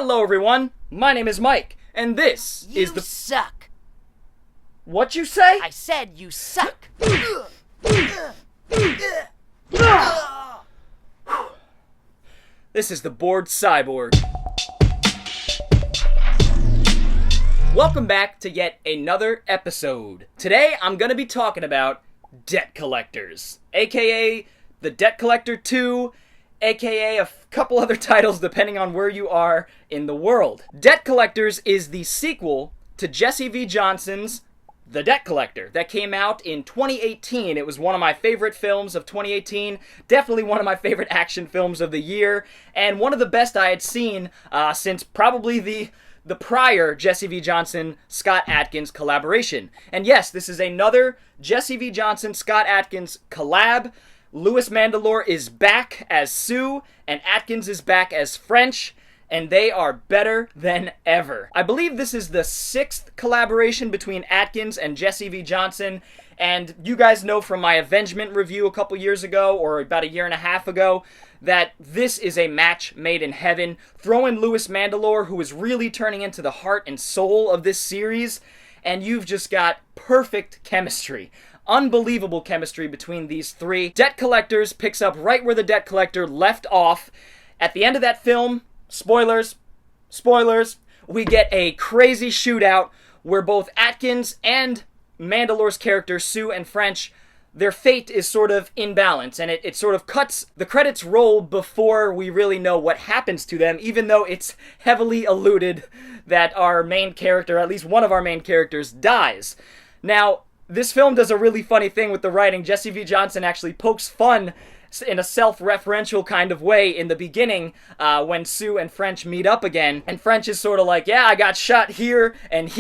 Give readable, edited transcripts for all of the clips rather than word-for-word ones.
Hello everyone, my name is Mike, and this is the... You suck. What you say? I said you suck. This is the Bored Cyborg. Welcome back to yet another episode. Today I'm gonna be talking about debt collectors, aka The Debt Collector 2, aka a couple other titles depending on where you are in the world. Debt Collectors is the sequel to Jesse V. Johnson's The Debt Collector that came out in 2018. It was one of my favorite films of 2018, definitely one of my favorite action films of the year, and one of the best I had seen since probably the prior Jesse V. Johnson-Scott Adkins collaboration. And yes, this is another Jesse V. Johnson-Scott Adkins collab. Louis Mandylor is back as Sue, and Adkins is back as French, and they are better than ever. I believe this is the 6th collaboration between Adkins and Jesse V. Johnson, and you guys know from my Avengement review a couple years ago, or about a year and a half ago, that this is a match made in heaven. Throw in Louis Mandylor, who is really turning into the heart and soul of this series, and you've just got perfect chemistry. Unbelievable chemistry between these three. Debt Collectors picks up right where the Debt Collector left off. At the end of that film, spoilers, we get a crazy shootout where both Adkins and Mandylor's character, Sue and French, their fate is sort of in balance, and it sort of cuts, the credits roll before we really know what happens to them, even though it's heavily alluded that our main character, at least one of our main characters, dies. Now, this film does a really funny thing with the writing. Jesse V. Johnson actually pokes fun in a self-referential kind of way in the beginning when Sue and French meet up again. And French is sort of like, yeah, I got shot here, and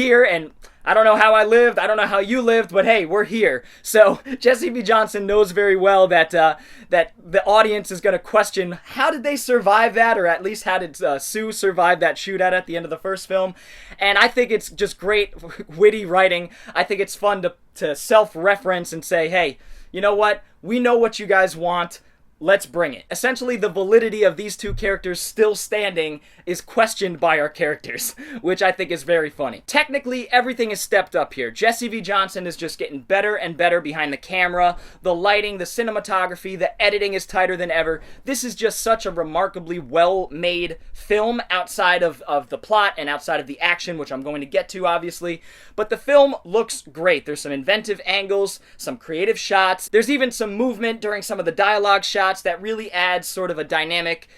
I don't know how I lived, I don't know how you lived, but hey, we're here. So Jesse V. Johnson knows very well that that the audience is going to question, how did they survive that, or at least how did Sue survive that shootout at the end of the first film? And I think it's just great, witty writing. I think it's fun to self-reference and say, hey, you know what? We know what you guys want. Let's bring it. Essentially, the validity of these two characters still standing is questioned by our characters, which I think is very funny. Technically, everything is stepped up here. Jesse V. Johnson is just getting better and better behind the camera. The lighting, the cinematography, the editing is tighter than ever. This is just such a remarkably well-made film outside of the plot and outside of the action, which I'm going to get to, obviously. But the film looks great. There's some inventive angles, some creative shots. There's even some movement during some of the dialogue shots that really adds sort of a dynamic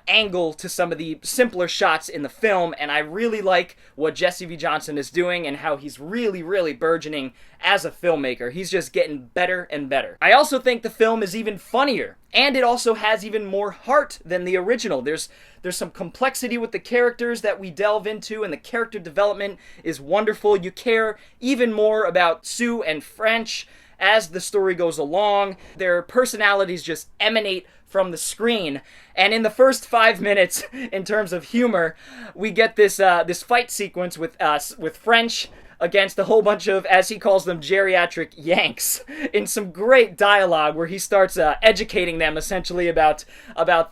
angle to some of the simpler shots in the film, and I really like what Jesse V. Johnson is doing and how he's really, really burgeoning as a filmmaker. He's just getting better and better. I also think the film is even funnier, and it also has even more heart than the original. There's some complexity with the characters that we delve into, and the character development is wonderful. You care even more about Sue and French as the story goes along. Their personalities just emanate from the screen. And in the first 5 minutes, in terms of humor, we get this fight sequence with French against a whole bunch of, as he calls them, geriatric Yanks, in some great dialogue where he starts educating them essentially about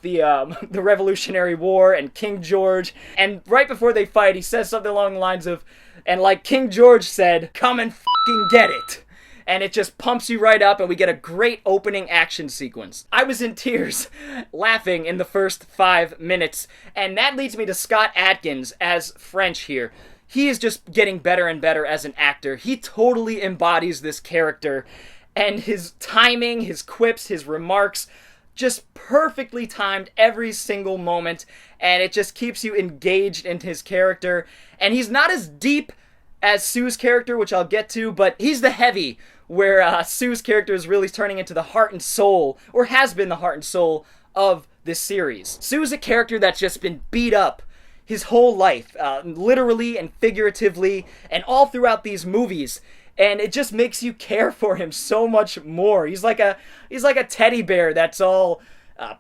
the Revolutionary War and King George. And right before they fight, he says something along the lines of, and like King George said, come and fucking get it. And it just pumps you right up, and we get a great opening action sequence. I was in tears laughing in the first 5 minutes, and that leads me to Scott Adkins as French here. He is just getting better and better as an actor. He totally embodies this character, and his timing, his quips, his remarks, just perfectly timed every single moment, and it just keeps you engaged in his character. And he's not as deep as Sue's character, which I'll get to, but he's the heavy, where Sue's character is really turning into the heart and soul, or has been the heart and soul of this series. Sue's a character that's just been beat up his whole life, literally and figuratively, and all throughout these movies. And it just makes you care for him so much more. He's like a teddy bear that's all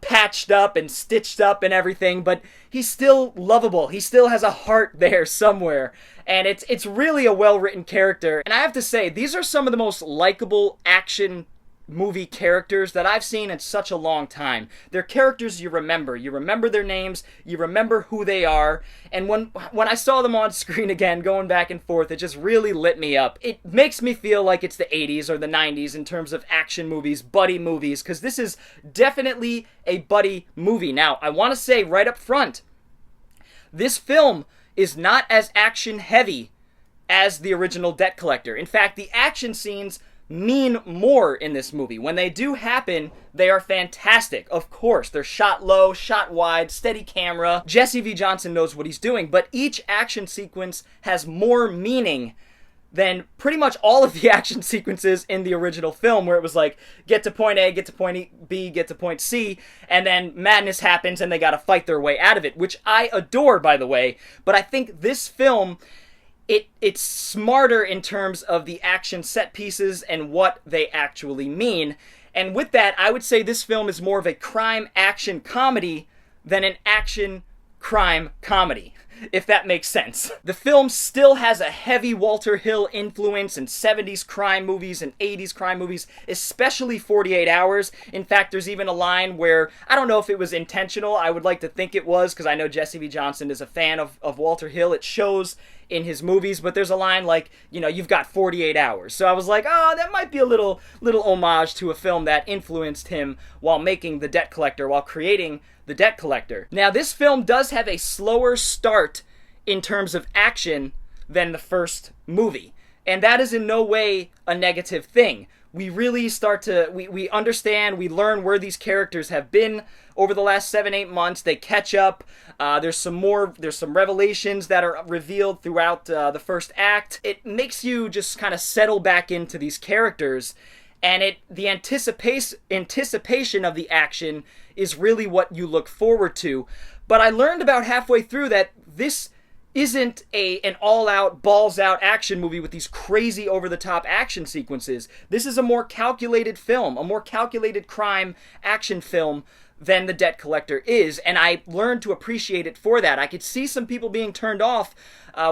patched up and stitched up and everything, but he's still lovable. He still has a heart there somewhere, and it's really a well-written character. And I have to say, these are some of the most likable action movie characters that I've seen in such a long time. They're characters you remember. You remember their names, you remember who they are, and when I saw them on screen again, going back and forth, it just really lit me up. It makes me feel like it's the 80s or the 90s in terms of action movies, buddy movies, because this is definitely a buddy movie. Now, I want to say right up front, this film is not as action heavy as the original Debt Collector. In fact, the action scenes mean more in this movie. When they do happen, they are fantastic. Of course, they're shot low, shot wide, steady camera. Jesse V. Johnson knows what he's doing, but each action sequence has more meaning than pretty much all of the action sequences in the original film, where it was like, get to point A, get to point B, get to point C, and then madness happens and they gotta fight their way out of it, which I adore, by the way. But I think this film, it's smarter in terms of the action set pieces and what they actually mean. And with that, I would say this film is more of a crime action comedy than an action crime comedy, if that makes sense. The film still has a heavy Walter Hill influence in 70s crime movies and 80s crime movies, especially 48 Hours. In fact, there's even a line where, I don't know if it was intentional, I would like to think it was, because I know Jesse V. Johnson is a fan of Walter Hill. It shows in his movies, but there's a line like, you know, you've got 48 hours. So I was like, oh, that might be a little homage to a film that influenced him while making The Debt Collector, while creating The Debt Collector. Now, this film does have a slower start in terms of action than the first movie, and that is in no way a negative thing. We really start to, we understand, we learn where these characters have been over the last 7-8 months. They catch up. There's some revelations that are revealed throughout the first act. It makes you just kind of settle back into these characters, and the anticipation of the action is really what you look forward to. But I learned about halfway through that this isn't an all-out, balls-out action movie with these crazy over-the-top action sequences. This is a more calculated film, a more calculated crime action film than The Debt Collector is, and I learned to appreciate it for that. I could see some people being turned off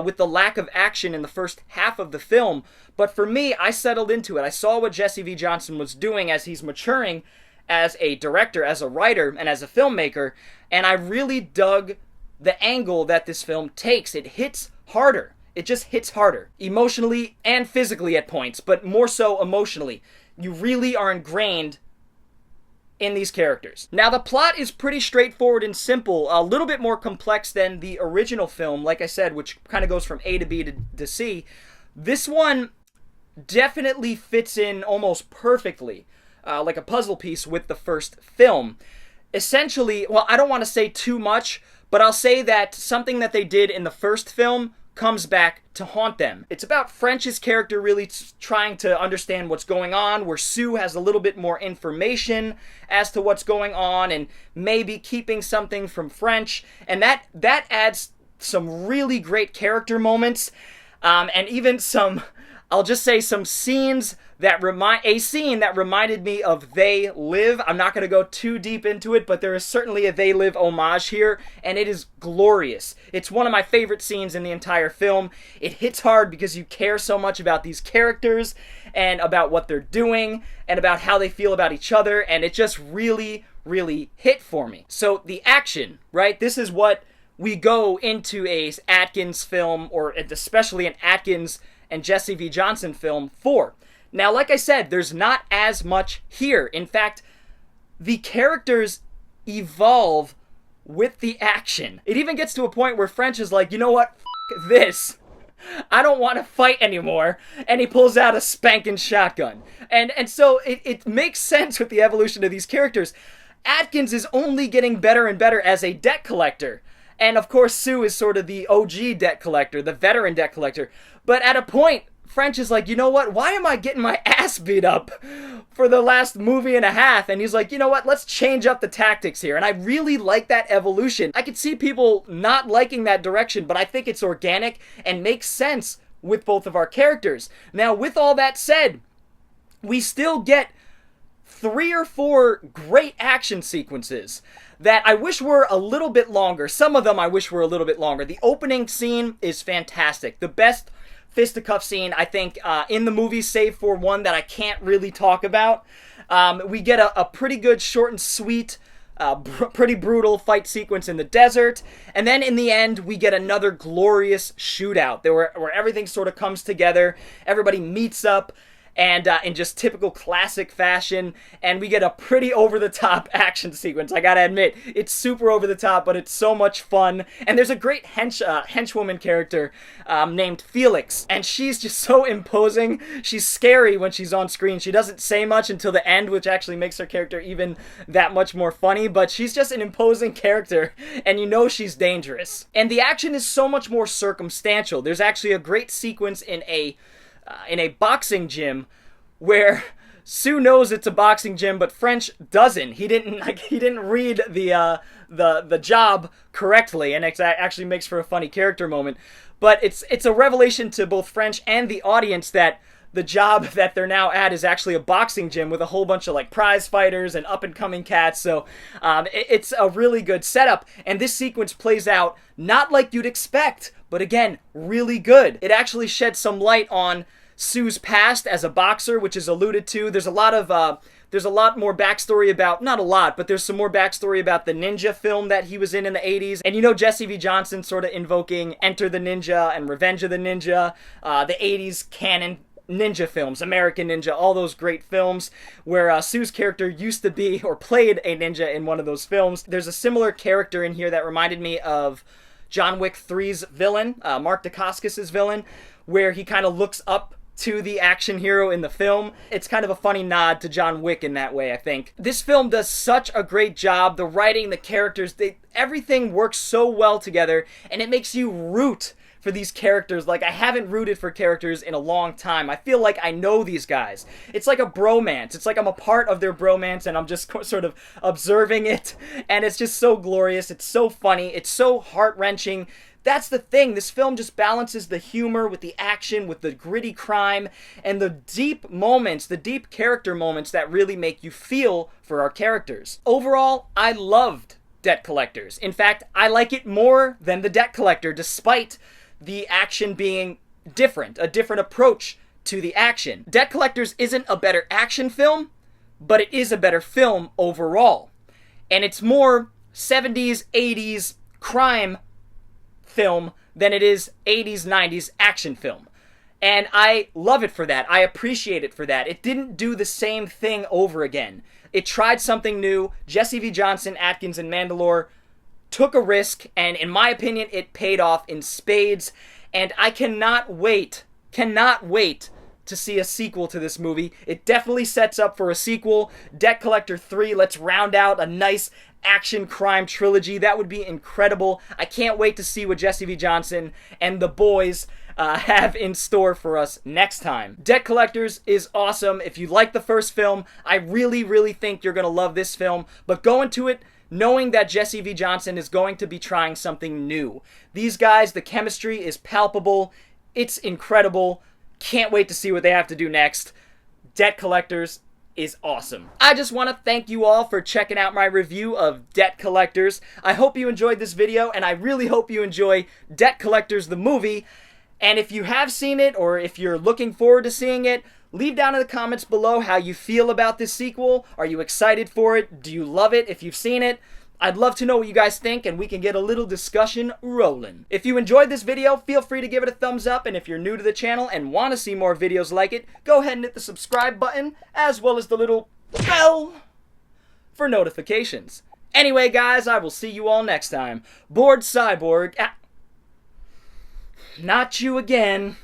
with the lack of action in the first half of the film, but for me, I settled into it. I saw what Jesse V. Johnson was doing as he's maturing as a director, as a writer, and as a filmmaker, and I really dug the angle that this film takes. It hits harder. It just hits harder. Emotionally and physically at points, but more so emotionally. You really are ingrained in these characters. Now, the plot is pretty straightforward and simple, a little bit more complex than the original film, like I said, which kind of goes from A to B to C. This one definitely fits in almost perfectly, like a puzzle piece with the first film. Essentially, well, I don't want to say too much, but I'll say that something that they did in the first film comes back to haunt them. It's about French's character really trying to understand what's going on, where Sue has a little bit more information as to what's going on and maybe keeping something from French, and that adds some really great character moments, and even some, I'll just say, some scenes that reminded me of They Live. I'm not going to go too deep into it, but there is certainly a They Live homage here, and it is glorious. It's one of my favorite scenes in the entire film. It hits hard because you care so much about these characters and about what they're doing and about how they feel about each other, and it just really, really hit for me. So the action, right? This is what we go into a Adkins film, or especially an Adkins and Jesse V. Johnson film for. Now, like I said, there's not as much here. In fact, the characters evolve with the action. It even gets to a point where French is like, you know what? F*** this. I don't want to fight anymore. And he pulls out a spanking shotgun. And so it makes sense with the evolution of these characters. Adkins is only getting better and better as a debt collector. And of course, Sue is sort of the OG debt collector, the veteran debt collector. But at a point, French is like, you know what? Why am I getting my ass beat up for the last movie and a half? And he's like, you know what? Let's change up the tactics here. And I really like that evolution. I could see people not liking that direction, but I think it's organic and makes sense with both of our characters. Now, with all that said, we still get 3 or 4 great action sequences that I wish were a little bit longer. Some of them I wish were a little bit longer. The opening scene is fantastic. The best fisticuff scene, I think, in the movie, save for one that I can't really talk about. We get a pretty good short and sweet, pretty brutal fight sequence in the desert, and then in the end we get another glorious shootout where everything sort of comes together, everybody meets up, and in just typical classic fashion, and we get a pretty over-the-top action sequence. I gotta admit, it's super over-the-top, but it's so much fun. And there's a great henchwoman character named Felix, and she's just so imposing. She's scary when she's on screen. She doesn't say much until the end, which actually makes her character even that much more funny, but she's just an imposing character, and you know she's dangerous. And the action is so much more circumstantial. There's actually a great sequence in a boxing gym where Sue knows it's a boxing gym, but French doesn't. He didn't read the job correctly, and it actually makes for a funny character moment. But it's a revelation to both French and the audience that the job that they're now at is actually a boxing gym with a whole bunch of like prize fighters and up and coming cats. So it's a really good setup, and this sequence plays out not like you'd expect, but again, really good. It actually sheds some light on Sue's past as a boxer, which is alluded to. There's a lot more backstory about, not a lot, but there's some more backstory about the ninja film that he was in the 80s. And you know Jesse V. Johnson sort of invoking Enter the Ninja and Revenge of the Ninja, the 80s canon ninja films, American Ninja, all those great films where Sue's character used to be or played a ninja in one of those films. There's a similar character in here that reminded me of John Wick 3's villain, Mark Dacascos' villain, where he kind of looks up to the action hero in the film. It's kind of a funny nod to John Wick in that way, I think. This film does such a great job. The writing, the characters, everything works so well together, and it makes you root for these characters. Like, I haven't rooted for characters in a long time. I feel like I know these guys. It's like a bromance. It's like I'm a part of their bromance, and I'm just sort of observing it, and it's just so glorious. It's so funny. It's so heart-wrenching. That's the thing. This film just balances the humor with the action, with the gritty crime, and the deep moments, the deep character moments that really make you feel for our characters. Overall, I loved Debt Collectors. In fact, I like it more than The Debt Collector, despite the action being different, a different approach to the action. Debt Collectors isn't a better action film, but it is a better film overall. And it's more 70s, 80s crime film than it is 80s, 90s action film. And I love it for that. I appreciate it for that. It didn't do the same thing over again. It tried something new. Jesse V. Johnson, Adkins, and Mandalore took a risk, and in my opinion, it paid off in spades. And I cannot wait to see a sequel to this movie. It definitely sets up for a sequel. Debt Collector 3, let's round out a nice action crime trilogy. That would be incredible. I can't wait to see what Jesse V. Johnson and the boys have in store for us next time. Debt Collectors is awesome. If you like the first film, I really, really think you're going to love this film. But go into it knowing that Jesse V. Johnson is going to be trying something new. These guys, the chemistry is palpable. It's incredible. Can't wait to see what they have to do next. Debt Collectors is awesome. I just want to thank you all for checking out my review of Debt Collectors. I hope you enjoyed this video, and I really hope you enjoy Debt Collectors the movie. And if you have seen it, or if you're looking forward to seeing it, leave down in the comments below how you feel about this sequel. Are you excited for it? Do you love it if you've seen it? I'd love to know what you guys think, and we can get a little discussion rolling. If you enjoyed this video, feel free to give it a thumbs up, and if you're new to the channel and want to see more videos like it, go ahead and hit the subscribe button, as well as the little bell for notifications. Anyway, guys, I will see you all next time. Bored Cyborg. Not you again.